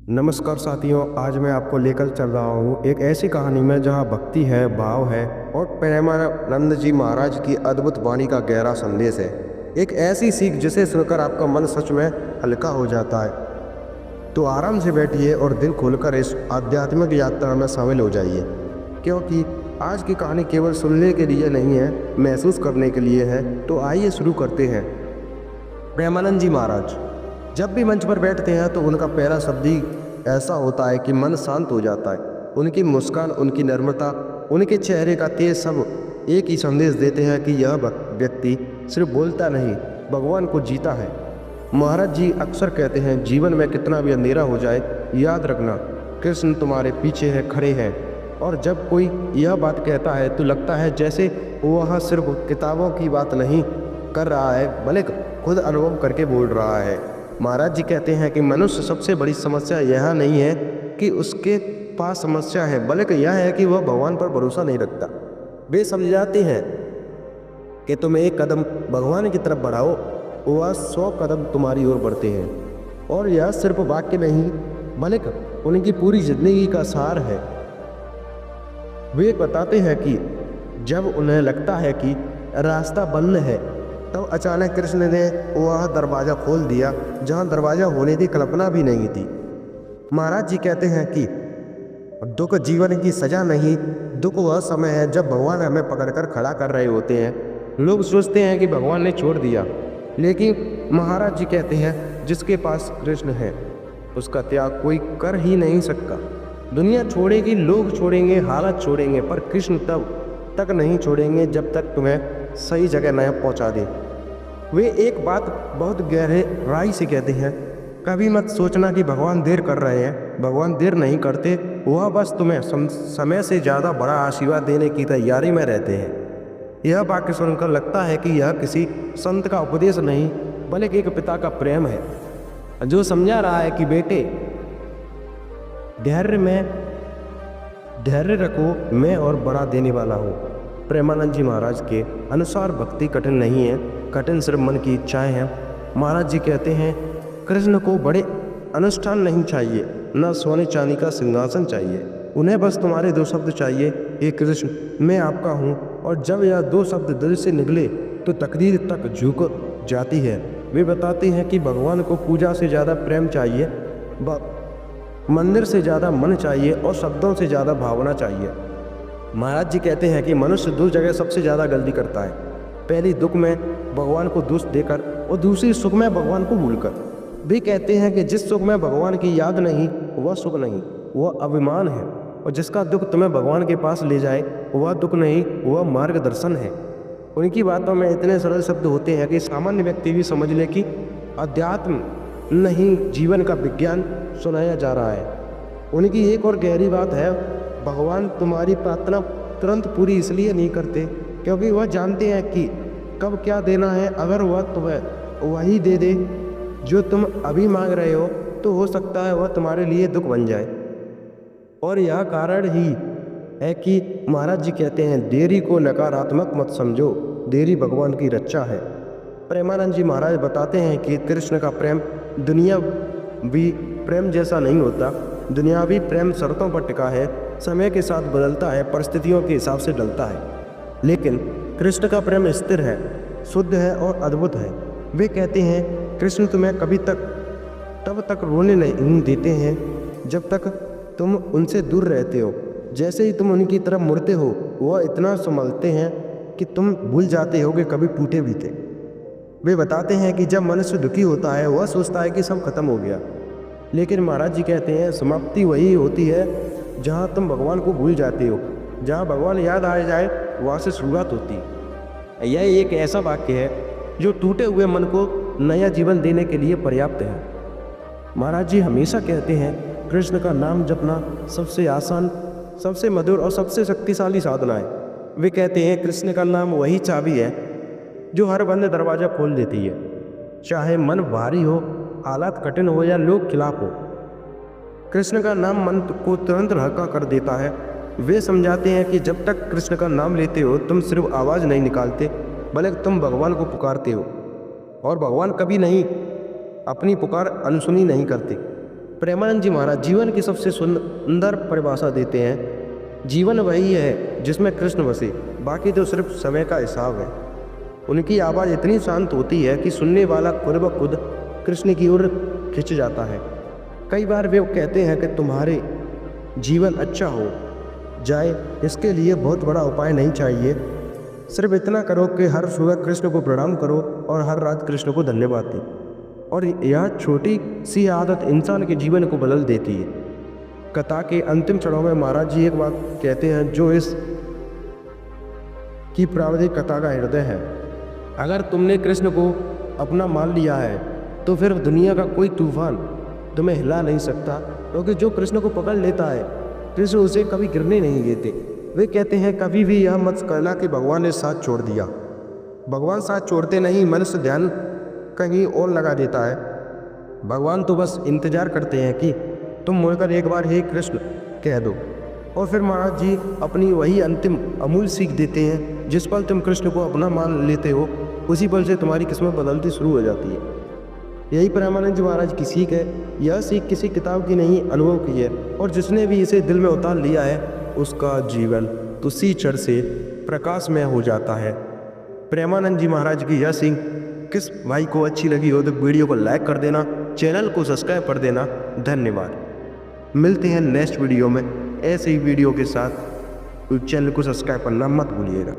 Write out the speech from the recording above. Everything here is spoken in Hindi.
नमस्कार साथियों, आज मैं आपको लेकर चल रहा हूँ एक ऐसी कहानी में जहाँ भक्ति है, भाव है और प्रेमानंद जी महाराज की अद्भुत वाणी का गहरा संदेश है। एक ऐसी सीख जिसे सुनकर आपका मन सच में हल्का हो जाता है। तो आराम से बैठिए और दिल खोलकर इस आध्यात्मिक यात्रा में शामिल हो जाइए, क्योंकि आज की कहानी केवल सुनने के लिए नहीं है, महसूस करने के लिए है। तो आइए शुरू करते हैं। प्रेमानंद जी महाराज जब भी मंच पर बैठते हैं तो उनका पहला शब्द ही ऐसा होता है कि मन शांत हो जाता है। उनकी मुस्कान, उनकी नम्रता, उनके चेहरे का तेज सब एक ही संदेश देते हैं कि यह व्यक्ति सिर्फ बोलता नहीं, भगवान को जीता है। महाराज जी अक्सर कहते हैं, जीवन में कितना भी अंधेरा हो जाए, याद रखना कृष्ण तुम्हारे पीछे है, खड़े हैं। और जब कोई यह बात कहता है तो लगता है जैसे वह सिर्फ किताबों की बात नहीं कर रहा है, बल्कि खुद अनुभव करके बोल रहा है। महाराज जी कहते हैं कि मनुष्य सबसे बड़ी समस्या यह नहीं है कि उसके पास समस्या है, बल्कि यह है कि वह भगवान पर भरोसा नहीं रखता। वे समझाते हैं कि तुम एक कदम भगवान की तरफ बढ़ाओ, वह 100 कदम तुम्हारी ओर बढ़ते हैं। और यह सिर्फ वाक्य नहीं, बल्कि उनकी पूरी जिंदगी का सार है। वे बताते हैं कि जब उन्हें लगता है कि रास्ता बंद है, तब अचानक कृष्ण ने वह दरवाज़ा खोल दिया जहां दरवाज़ा होने की कल्पना भी नहीं थी। महाराज जी कहते हैं कि दुख जीवन की सजा नहीं, दुख वह समय है जब भगवान हमें पकड़कर खड़ा कर रहे होते हैं। लोग सोचते हैं कि भगवान ने छोड़ दिया, लेकिन महाराज जी कहते हैं जिसके पास कृष्ण है उसका त्याग कोई कर ही नहीं सकता। दुनिया छोड़ेगी, लोग छोड़ेंगे, हालत छोड़ेंगे, पर कृष्ण तब तक नहीं छोड़ेंगे जब तक तुम्हें सही जगह न पहुंचा दे। वे एक बात बहुत गहराई से कहते हैं, कभी मत सोचना कि भगवान देर कर रहे हैं। भगवान देर नहीं करते, वह बस तुम्हें समय से ज़्यादा बड़ा आशीर्वाद देने की तैयारी में रहते हैं। यह वाक्य सुनकर लगता है कि यह किसी संत का उपदेश नहीं, बल्कि एक पिता का प्रेम है जो समझा रहा है कि बेटे धैर्य रखो, मैं और बड़ा देने वाला हूँ। प्रेमानंद जी महाराज के अनुसार भक्ति कठिन नहीं है, कठिन सिर्फ मन की इच्छाएं हैं। महाराज जी कहते हैं कृष्ण को बड़े अनुष्ठान नहीं चाहिए, न सोने चांदी का सिंहासन चाहिए, उन्हें बस तुम्हारे 2 शब्द चाहिए, हे कृष्ण मैं आपका हूँ। और जब यह 2 शब्द दिल से निकले तो तकदीर तक झुक जाती है। वे बताते हैं कि भगवान को पूजा से ज़्यादा प्रेम चाहिए, मंदिर से ज़्यादा मन चाहिए और शब्दों से ज़्यादा भावना चाहिए। महाराज जी कहते हैं कि मनुष्य 2 जगह सबसे ज़्यादा गलती करता है, पहली दुख में भगवान को दोष देकर और दूसरी सुख में भगवान को भूलकर। वे कहते हैं कि जिस सुख में भगवान की याद नहीं वह सुख नहीं, वह अभिमान है। और जिसका दुख तुम्हें भगवान के पास ले जाए वह दुख नहीं, वह मार्गदर्शन है। उनकी बातों में इतने सरल शब्द होते हैं कि सामान्य व्यक्ति भी समझ ले कि अध्यात्म नहीं, जीवन का विज्ञान सुनाया जा रहा है। उनकी एक और गहरी बात है, भगवान तुम्हारी प्रार्थना तुरंत पूरी इसलिए नहीं करते क्योंकि वह जानते हैं कि कब क्या देना है। अगर वह तुम्हें वही दे दे जो तुम अभी मांग रहे हो, तो हो सकता है वह तुम्हारे लिए दुख बन जाए। और यह कारण ही है कि महाराज जी कहते हैं देरी को नकारात्मक मत समझो, देरी भगवान की रक्षा है। प्रेमानंद जी महाराज बताते हैं कि कृष्ण का प्रेम दुनिया भी प्रेम जैसा नहीं होता। दुनियावी प्रेम शर्तों पर टिका है, समय के साथ बदलता है, परिस्थितियों के हिसाब से ढलता है, लेकिन कृष्ण का प्रेम स्थिर है, शुद्ध है और अद्भुत है। वे कहते हैं कृष्ण तुम्हें तब तक रोने नहीं देते हैं जब तक तुम उनसे दूर रहते हो। जैसे ही तुम उनकी तरफ मुड़ते हो वह इतना संभलते हैं कि तुम भूल जाते हो कि कभी टूटे भी थे। वे बताते हैं कि जब मनुष्य दुखी होता है वह सोचता है कि सब खत्म हो गया, लेकिन महाराज जी कहते हैं समाप्ति वही होती है जहाँ तुम भगवान को भूल जाते हो। जहाँ भगवान याद आ जाए वहाँ से शुरुआत होती है। यह एक ऐसा वाक्य है जो टूटे हुए मन को नया जीवन देने के लिए पर्याप्त है। महाराज जी हमेशा कहते हैं कृष्ण का नाम जपना सबसे आसान, सबसे मधुर और सबसे शक्तिशाली साधना है। वे कहते हैं कृष्ण का नाम वही चाबी है जो हर बंद दरवाज़ा खोल देती है, चाहे मन भारी हो, हालात कठिन हो या लोग खिलाफ हो। कृष्ण का नाम मन को तुरंत हल्का कर देता है। वे समझाते हैं कि जब तक कृष्ण का नाम लेते हो तुम सिर्फ आवाज़ नहीं निकालते, बल्कि तुम भगवान को पुकारते हो। और भगवान कभी नहीं अपनी पुकार अनसुनी नहीं करते। प्रेमानंद जी महाराज जीवन की सबसे सुंदर परिभाषा देते हैं। जीवन वही है जिसमें कृष्ण बसे, बाकी तो सिर्फ समय का हिसाब है। उनकी आवाज़ इतनी शांत होती है कि सुनने वाला खुद ब खुद कृष्ण की ओर खिंच जाता है। कई बार वे कहते हैं कि तुम्हारे जीवन अच्छा हो जाए, इसके लिए बहुत बड़ा उपाय नहीं चाहिए। सिर्फ इतना करो कि हर सुबह कृष्ण को प्रणाम करो और हर रात कृष्ण को धन्यवाद दो, और यह छोटी सी आदत इंसान के जीवन को बदल देती है। कथा के अंतिम चरणों में महाराज जी एक बात कहते हैं जो इस की प्रावधिक कथा का हृदय है। अगर तुमने कृष्ण को अपना मान लिया है तो फिर दुनिया का कोई तूफान तुम्हें हिला नहीं सकता, क्योंकि जो कृष्ण को पकड़ लेता है कृष्ण उसे कभी गिरने नहीं देते। वे कहते हैं कभी भी यह मत कहना कि भगवान ने साथ छोड़ दिया। भगवान साथ छोड़ते नहीं, मनुष्य ध्यान कहीं और लगा देता है। भगवान तो बस इंतजार करते हैं कि तुम मुड़कर एक बार हे कृष्ण कह दो, और फिर महाराज जी अपनी वही अंतिम अमूल्य सीख देते हैं। जिस पल तुम कृष्ण को अपना मान लेते हो उसी पल से तुम्हारी किस्मत बदलती शुरू हो जाती है। यही प्रेमानंद जी महाराज की सीख है। यह सीख किसी किताब की नहीं, अनुभव की है, और जिसने भी इसे दिल में उतार लिया है उसका जीवन उसी क्षण से प्रकाशमय हो जाता है। प्रेमानंद जी महाराज की यह सीख किस भाई को अच्छी लगी हो तो वीडियो को लाइक कर देना, चैनल को सब्सक्राइब कर देना। धन्यवाद। मिलते हैं नेक्स्ट वीडियो में ऐसे ही वीडियो के साथ। चैनल को सब्सक्राइब करना मत भूलिएगा।